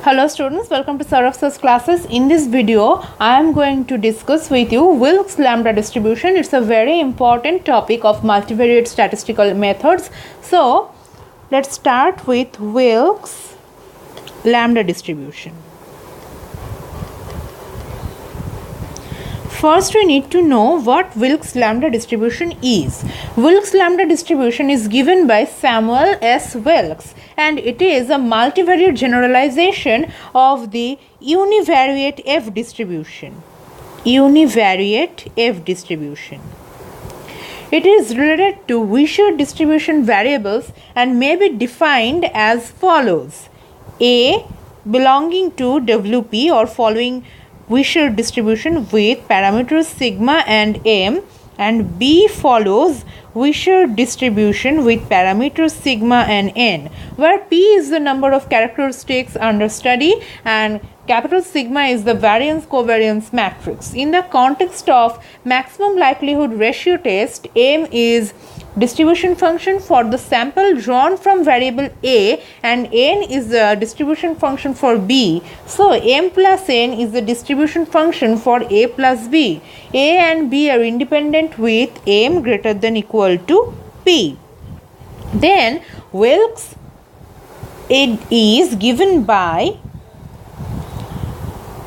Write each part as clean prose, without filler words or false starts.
Hello students, welcome to Saurabh's classes. In this video, I am going to discuss with you Wilks lambda distribution. It's a very important topic of multivariate statistical methods. So, let's start with Wilks lambda distribution. First, we need to know what Wilks lambda distribution is. Wilks lambda distribution is given by Samuel S. Wilks, and it is a multivariate generalization of the univariate F distribution. Univariate F distribution. It is related to Wishart distribution variables and may be defined as follows. A belonging to WP or following Wishart distribution with parameters sigma and m, and B follows Wishart distribution with parameters sigma and n, where P is the number of characteristics under study and capital sigma is the variance covariance matrix. In the context of maximum likelihood ratio test, m is distribution function for the sample drawn from variable A and n is the distribution function for B. So, m plus n is the distribution function for A plus B. A and B are independent with m greater than equal to P. Then, Wilks it is given by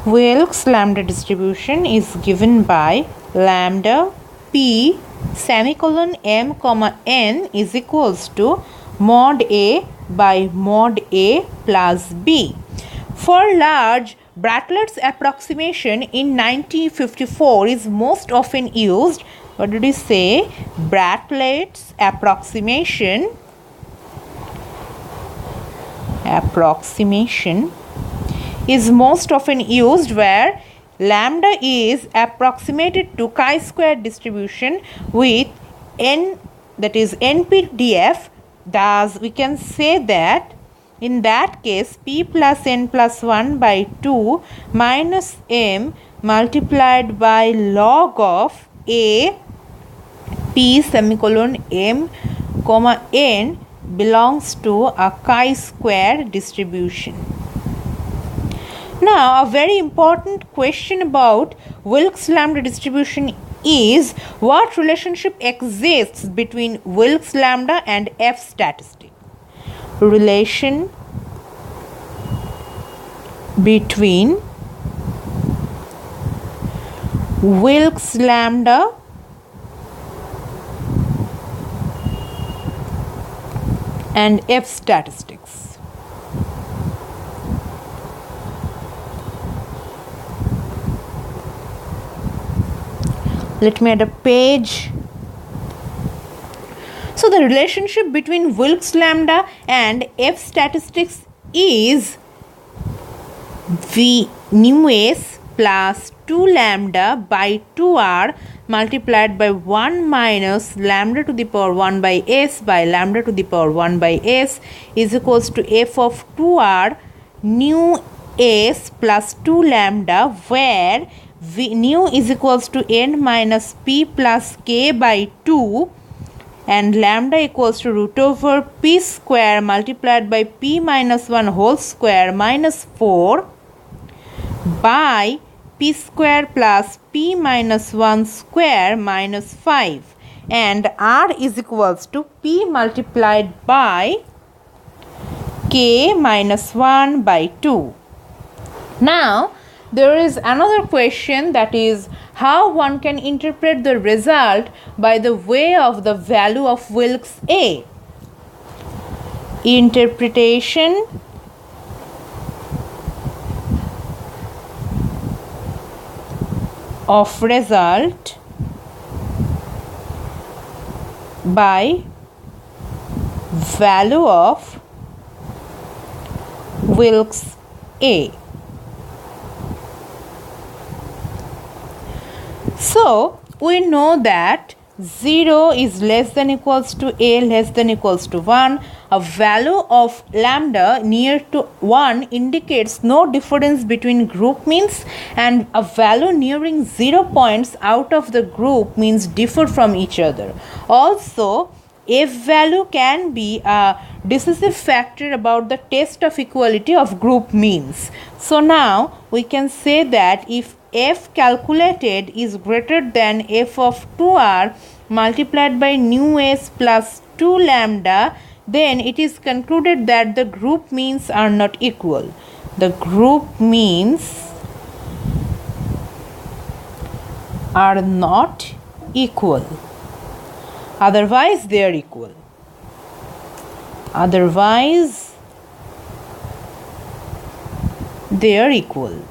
Wilks lambda distribution is given by lambda P semicolon m comma n is equals to mod A by mod A plus B. For large, Bartlett's approximation in 1954 is most often used. What did he say? Bartlett's approximation is most often used where lambda is approximated to chi-square distribution with n, that is NPDF. Thus, we can say that in that case P plus n plus 1 by 2 minus m multiplied by log of A P semicolon m comma n belongs to a chi-square distribution. Now, a very important question about Wilks lambda distribution is what relationship exists between Wilks lambda and F statistic. Relation between Wilks lambda and F statistics. Let me add a page. So the relationship between Wilks lambda and F statistics is V nu s plus 2 lambda by 2r multiplied by 1 minus lambda to the power 1 by s by lambda to the power 1 by s is equals to f of 2r nu s plus 2 lambda, where V nu is equals to n minus p plus k by 2 and lambda equals to root over p square multiplied by p minus 1 whole square minus 4 by p square plus p minus 1 square minus 5, and r is equals to p multiplied by k minus 1 by 2. Now, there is another question, that is how one can interpret the result by the way of the value of Wilks A. Interpretation of result by value of Wilks A. So, we know that 0 is less than equals to A less than equals to 1. A value of lambda near to 1 indicates no difference between group means, and a value nearing 0 points out of the group means differ from each other. Also, F value can be a decisive factor about the test of equality of group means. So now we can say that if F calculated is greater than F of 2R multiplied by nu S plus 2 lambda, then it is concluded that the group means are not equal. The group means are not equal. Otherwise, they are equal. Otherwise, they are equal.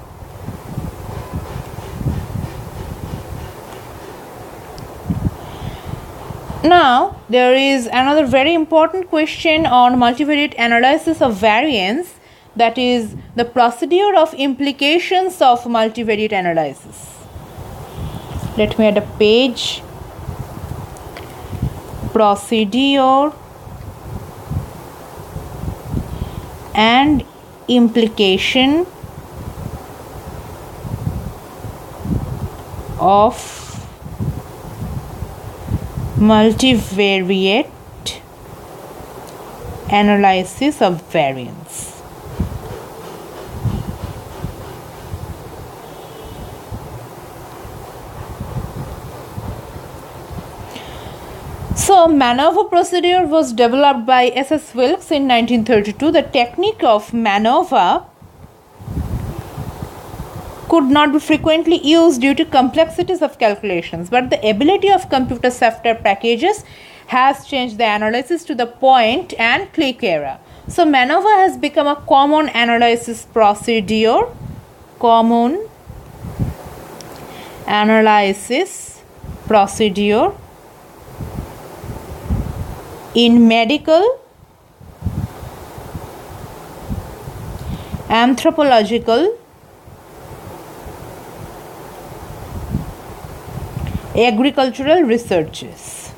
Now, there is another very important question on multivariate analysis of variance, that is the procedure of implications of multivariate analysis. Let me add a page. Procedure and implication of multivariate analysis of variance. So, maneuver procedure was developed by S.S. Wilks in 1932. The technique of maneuver could not be frequently used due to complexities of calculations, but the ability of computer software packages has changed the analysis to the point and click era. So, maneuver has become a common analysis procedure. Common analysis procedure in medical, anthropological, agricultural researches.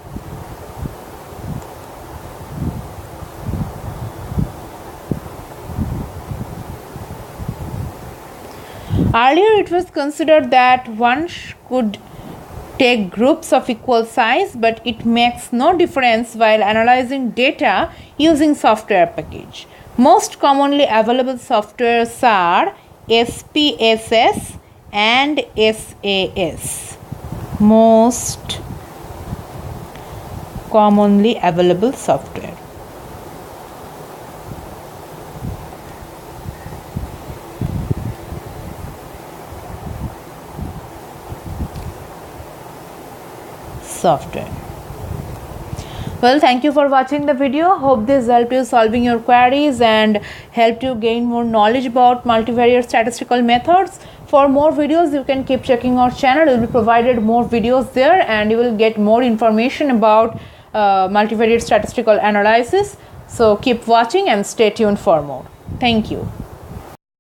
Earlier it was considered that one could take groups of equal size, but it makes no difference while analyzing data using software package. Most commonly available softwares are SPSS and SAS. Most commonly available software. Well, thank you for watching the video. Hope this helped you solving your queries and helped you gain more knowledge about multivariate statistical methods. For more videos, you can keep checking our channel. It will be provided more videos there, and you will get more information about multivariate statistical analysis. So keep watching and stay tuned for more. Thank you.